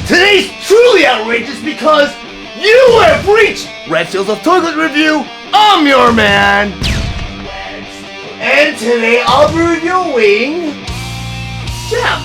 Today's truly outrageous because you have reached Red Seals of Toilet Review. I'm your man. And today I'll be reviewing Jem.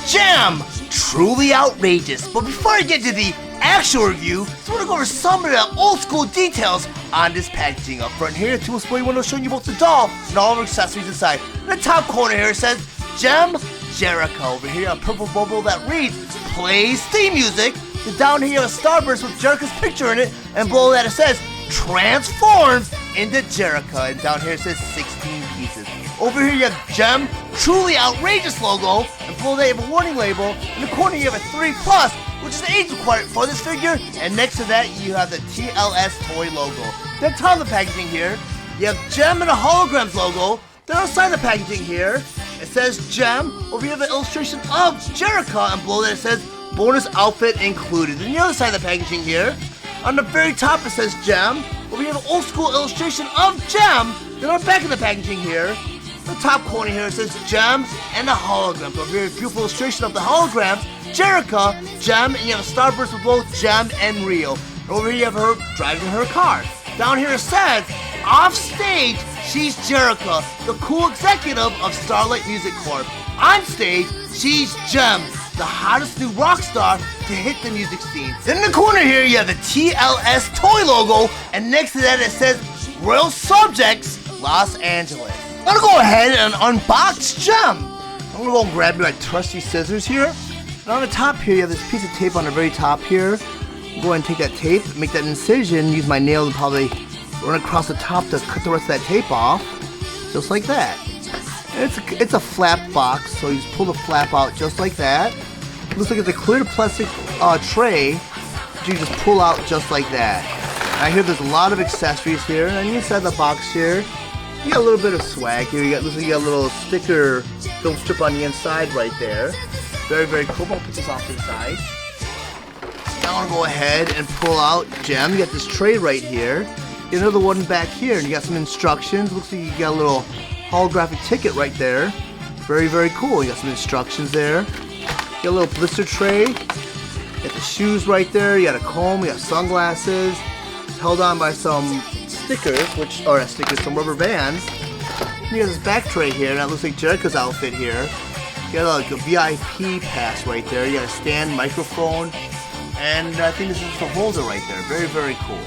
Jem! Truly outrageous. But before I get to the actual review, I want to go over some of the old school details on this packaging. Up front here, two display windows showing you both the doll and all of her accessories inside. In the top corner here it says Jem Jericho. Over here a purple bubble that reads plays theme music. And down here you have a starburst with Jericho's picture in it, and below that it says transforms into Jericho. And down here it says 16 pieces. Over here you have Jem Truly Outrageous logo, and below that you have a warning label. In the corner you have a 3+, which is the age required for this figure, and next to that you have the TLS toy logo. Then top of the packaging here, you have Jem The Holograms logo. Then outside the packaging here, it says Jem. Over here you have an illustration of Jericho, and below that it says bonus outfit included. Then the other side of the packaging here, on the very top it says Jem. Over here you have an old school illustration of Jem. Then on the back of the packaging here, the top corner here it says Jem and the Holograms. A very beautiful illustration of the holograms, Jericho, Jem, and you have a starburst with both Jem and Rio. And over here you have her driving her car. Down here it says, off stage, she's Jericho, the cool executive of Starlight Music Corp. On stage, she's Jem, the hottest new rock star to hit the music scene. Then in the corner here you have the TLS toy logo, and next to that it says Royal Subjects, Los Angeles. I'm gonna go ahead and unbox Jem. I'm gonna go and grab my trusty scissors here. And on the top here, you have this piece of tape on the very top here. Go ahead and take that tape, make that incision, use my nail to probably run across the top to cut the rest of that tape off. Just like that. And it's a flap box, so you just pull the flap out just like that. Looks like it's a clear plastic tray that you just pull out just like that. And I hear there's a lot of accessories here, and inside the box here, you got a little bit of swag here. Looks like you got a little sticker film strip on the inside right there. Very, very cool. I'll put this off to the side. Now I'm gonna go ahead and pull out Jem. You got this tray right here. You got another one back here, and you got some instructions. Looks like you got a little holographic ticket right there. Very, very cool. You got some instructions there. You got a little blister tray. You got the shoes right there. You got a comb. You got sunglasses. It's held on by some stickers, some rubber bands. You got this back tray here, and that looks like Jericho's outfit here. You got like a VIP pass right there. You got a stand microphone, and I think this is the holder right there. Very, very cool.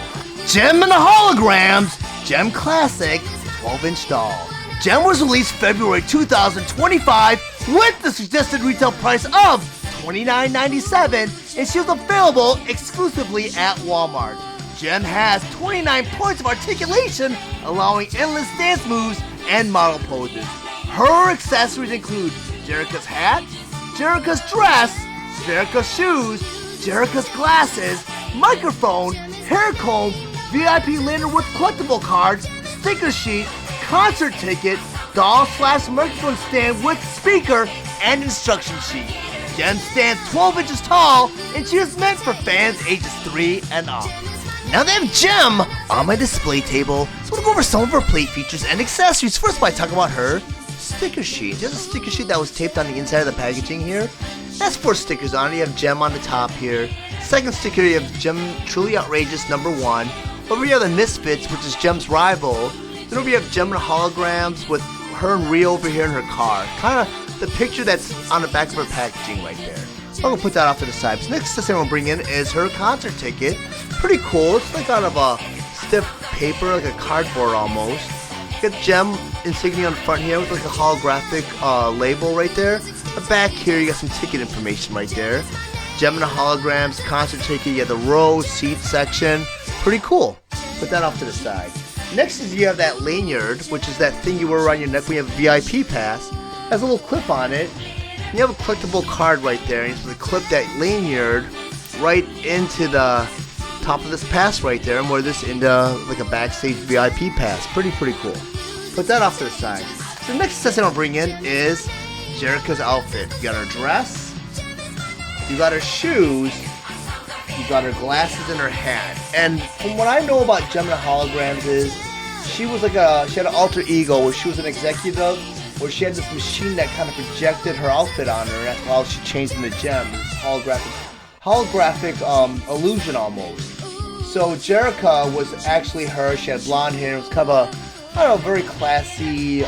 Jem and the Holograms, Jem Classic, 12-inch doll. Jem was released February 2025 with the suggested retail price of $29.97, and she was available exclusively at Walmart. Jem has 29 points of articulation, allowing endless dance moves and model poses. Her accessories include Jericho's hat, Jericho's dress, Jericho's shoes, Jericho's glasses, microphone, hair comb, VIP lanyard with collectible cards, sticker sheet, concert ticket, doll/microphone stand with speaker, and instruction sheet. Jem stands 12 inches tall, and she is meant for fans ages 3 and up. Now that I have Jem on my display table, so I'm going to go over some of her plate features and accessories. First, by talking about her sticker sheet. There's a sticker sheet that was taped on the inside of the packaging here. That's 4 stickers on it. You have Jem on the top here. Second sticker, you have Jem Truly Outrageous #1. Over here, the Misfits, which is Jem's rival. Then over here, you have Jem and the Holograms with her and Rio over here in her car. Kind of the picture that's on the back of her packaging right there. I'm going to put that off to the side. So next thing I'm going to bring in is her concert ticket. Pretty cool. It's like out of a stiff paper, like a cardboard almost. You got Jem insignia on the front here with like a holographic label right there. The back here, you got some ticket information right there. Jem and the Holograms, concert ticket. You have the row, seat section. Pretty cool. Put that off to the side. Next is you have that lanyard, which is that thing you wear around your neck when you have a VIP pass. Has a little clip on it. You have a collectible card right there, and you're supposed to clip that lanyard right into the top of this pass right there and wear this into like a backstage VIP pass. Pretty cool. Put that off to the side. So the next accessory I'll bring in is Jerica's outfit. You got her dress, you got her shoes, you got her glasses and her hat. And from what I know about Jem The Holograms is she had an alter ego where she was an executive, where she had this machine that kind of projected her outfit on her, and that's why she changed into Jem, this holographic illusion almost. So Jerica was actually her. She had blonde hair. It was kind of a, I don't know, very classy,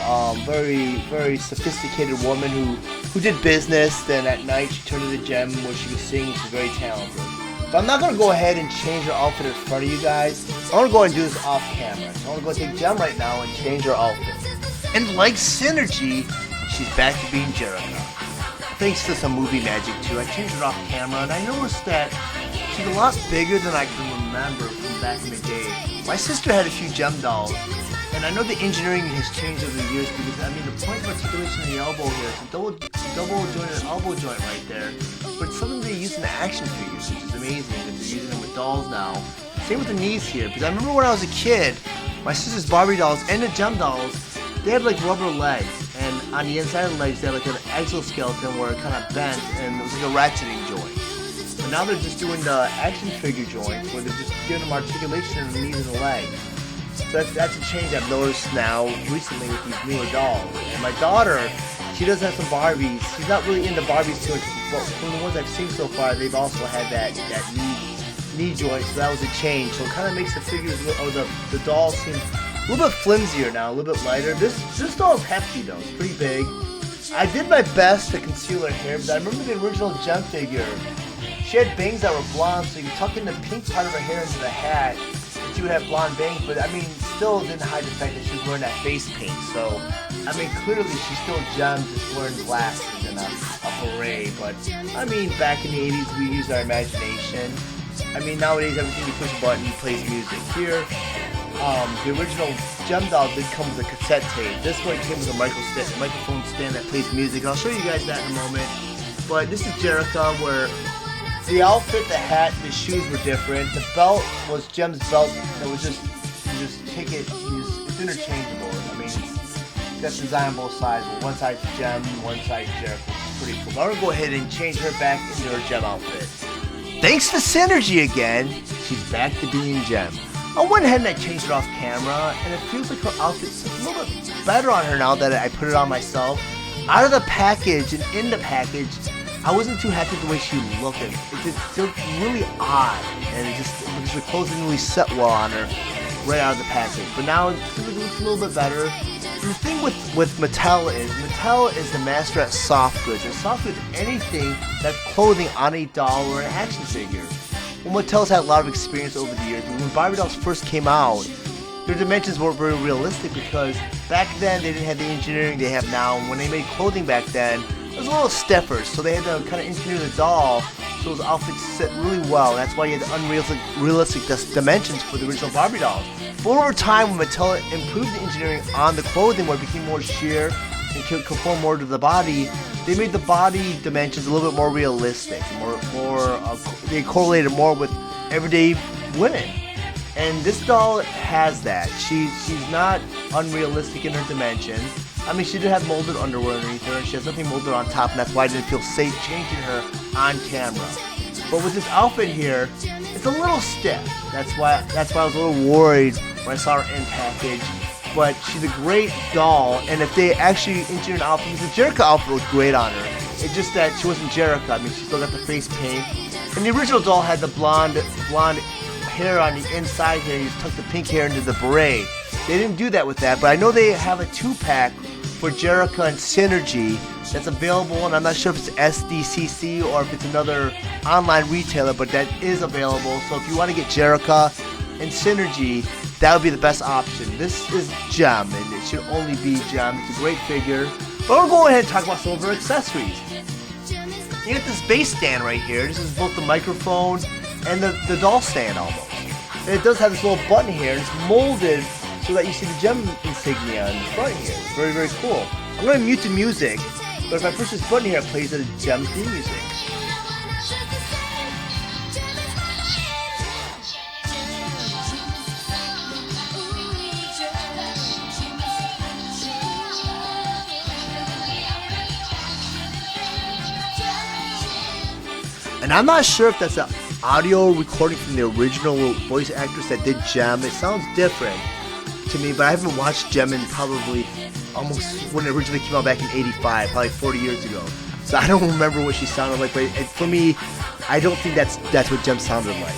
very sophisticated woman who did business. Then at night she turned into Jem where she could sing. She's very talented. But I'm not going to go ahead and change her outfit in front of you guys. I want to go ahead and do this off camera. So I want to go take Jem right now and change her outfit. And like Synergy, she's back to being Jerica. Thanks to some movie magic too. I changed her off camera and I noticed that she's a lot bigger than I can remember from back in the day. My sister had a few Jem dolls, and I know the engineering has changed over the years because, I mean, the point of articulation in the elbow here is a double jointed elbow joint right there, but it's something they use in the action figures, which is amazing that they're using them with dolls now. Same with the knees here, because I remember when I was a kid, my sister's Barbie dolls and the Jem dolls, they had like rubber legs, and on the inside of the legs they had like an exoskeleton where it kind of bent, and it was like a ratcheting joint. But now they're just doing the action figure joints where they're just giving them articulation in the knees and the legs. So that's a change I've noticed now recently with these newer dolls. And my daughter, she does have some Barbies. She's not really into Barbies too much, but from the ones I've seen so far, they've also had that knee joint, so that was a change. So it kind of makes the figures, or the dolls seem a little bit flimsier now, a little bit lighter. This doll is hefty though, it's pretty big. I did my best to conceal her hair, but I remember the original Jem figure. She had bangs that were blonde, so you could tuck in the pink part of her hair into the hat, and she would have blonde bangs, but I mean, still didn't hide the fact that she was wearing that face paint. So, I mean, clearly she's still Jem, just wearing glasses and a beret, but I mean, back in the 80s, we used our imagination. I mean, nowadays, everything you push a button, plays music. Here, the original Jem doll did come with a cassette tape. This one came with a microphone stand that plays music. I'll show you guys that in a moment. But this is Jerica, where the outfit, the hat, the shoes were different. The belt was Jem's belt that was just, you just take it, it's interchangeable. I mean, it's got design on both sides, but one side's Jem, one side's Jerica, which is pretty cool. But I'm going to go ahead and change her back into her Jem outfit. Thanks to Synergy again, she's back to being Jem. I went ahead and I changed it off camera, and it feels like her outfit's a little bit better on her now that I put it on myself. Out of the package and in the package, I wasn't too happy with the way she looked. It still really odd, and it just because the clothes didn't really set well on her right out of the package. But now it looks a little bit better. And the thing with Mattel is the master at soft goods. And soft goods, anything that's clothing on a doll or an action figure. Well, Mattel's had a lot of experience over the years. When Barbie dolls first came out, their dimensions weren't very realistic because back then they didn't have the engineering they have now. And when they made clothing back then, it was a little stiffer, so they had to kind of engineer the doll so those outfits sit really well. That's why you had the unrealistic dimensions for the original Barbie dolls. But over time, when Mattel improved the engineering on the clothing where it became more sheer and could conform more to the body, they made the body dimensions a little bit more realistic, they correlated more with everyday women. And this doll has that. She's not unrealistic in her dimensions. I mean, she did have molded underwear underneath her, and she has nothing molded on top, and that's why I didn't feel safe changing her on camera. But with this outfit here, it's a little stiff. That's why I was a little worried when I saw her in package. But she's a great doll, and if they actually engineered an outfit, because the Jerica outfit looked great on her. It's just that she wasn't Jerica. I mean, she still got the face paint. And the original doll had the blonde hair on the inside here. You just tuck the pink hair into the beret. They didn't do that with that, but I know they have a 2-pack for Jerica and Synergy that's available, and I'm not sure if it's SDCC or if it's another online retailer, but that is available. So if you want to get Jerica and Synergy, that would be the best option. This is Jem, and it should only be Jem. It's a great figure. But we'll go ahead and talk about some of her accessories. You get this base stand right here. This is both the microphone and the doll stand almost. And it does have this little button here, and it's molded so that you see the Jem insignia in the front here. It's very, very cool. I'm going to mute the music, but But if I push this button here, it plays the Jem theme music. And I'm not sure if that's an audio recording from the original voice actress that did Jem. It sounds different to me, but I haven't watched Jem in probably almost when it originally came out back in '85, probably 40 years ago. So I don't remember what she sounded like, but for me, I don't think that's what Jem sounded like.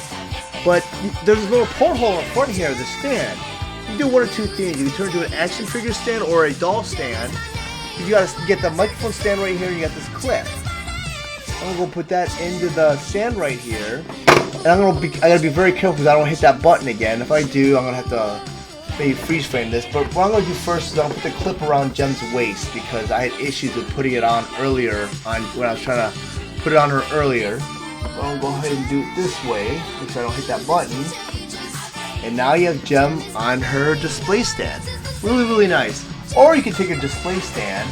But there's a little porthole in front here of the stand. You can do one or two things. You can turn it into an action figure stand or a doll stand. You gotta get the microphone stand right here, and you got this clip. I'm gonna go put that into the stand right here, and I gotta be very careful because I don't hit that button again. If I do, I'm gonna have to maybe freeze frame this. But what I'm gonna do first is I'm gonna put the clip around Jem's waist because I had issues with putting it on earlier when I was trying to put it on her earlier. So I'm gonna go ahead and do it this way, make sure I don't hit that button. And now you have Jem on her display stand. Really, really nice. Or you can take a display stand.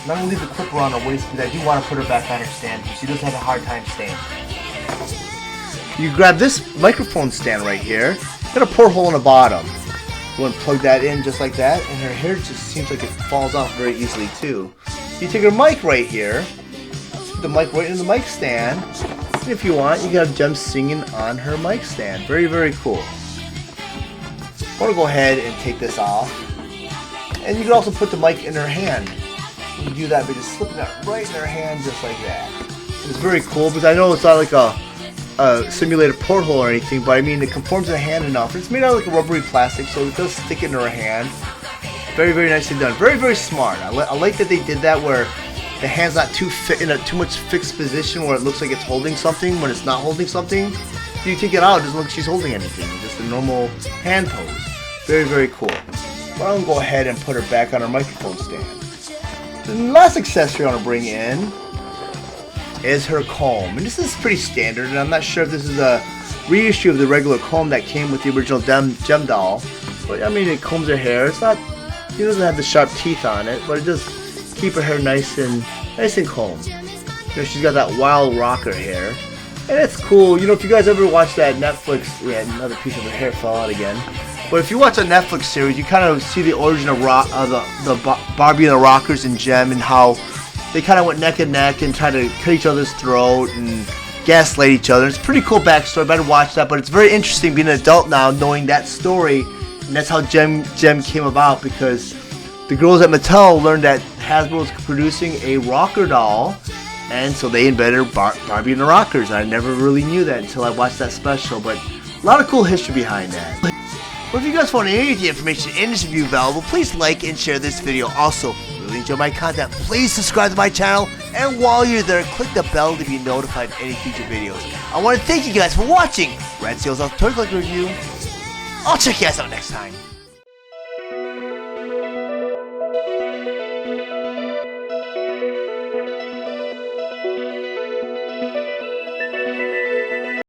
And I'm going to leave the clip around her waist because I do want to put her back on her stand because she does have a hard time staying. You grab this microphone stand right here, got a porthole in the bottom. You want to plug that in just like that, and her hair just seems like it falls off very easily too. You take her mic right here, put the mic right in the mic stand, and if you want, you can have Jem singing on her mic stand. Very, very cool. I want to go ahead and take this off, and you can also put the mic in her hand. You can do that by just slipping that right in her hand just like that. It's very cool because I know it's not like a simulated porthole or anything, but I mean it conforms to the hand enough. It's made out of like a rubbery plastic, so it does stick into her hand. Very, very nicely done. Very, very smart. I like that they did that where the hand's not in a too much fixed position where it looks like it's holding something when it's not holding something. If you take it out, it doesn't look like she's holding anything. It's just a normal hand pose. Very, very cool. But I'm going to go ahead and put her back on her microphone stand. The last accessory I want to bring in is her comb. And this is pretty standard, and I'm not sure if this is a reissue of the regular comb that came with the original Jem doll. But I mean, it combs her hair. It's not, it doesn't have the sharp teeth on it, but it does keep her hair nice and combed. You know, she's got that wild rocker hair, and it's cool. You know, if you guys ever watch that Netflix, yeah, another piece of her hair fell out again. But if you watch a Netflix series, you kind of see the origin of the Barbie and the Rockers and Jem, and how they kind of went neck and neck and tried to cut each other's throat and gaslight each other. It's a pretty cool backstory. Better watch that. But it's very interesting being an adult now, knowing that story, and that's how Jem came about, because the girls at Mattel learned that Hasbro was producing a rocker doll, and so they invented Barbie and the Rockers. And I never really knew that until I watched that special. But a lot of cool history behind that. Well, if you guys found any of the information in this review valuable, please like and share this video. Also, really enjoy my content, please subscribe to my channel, and while you're there, click the bell to be notified of any future videos. I want to thank you guys for watching Red Seal's Toy Collector Review. I'll check you guys out next time.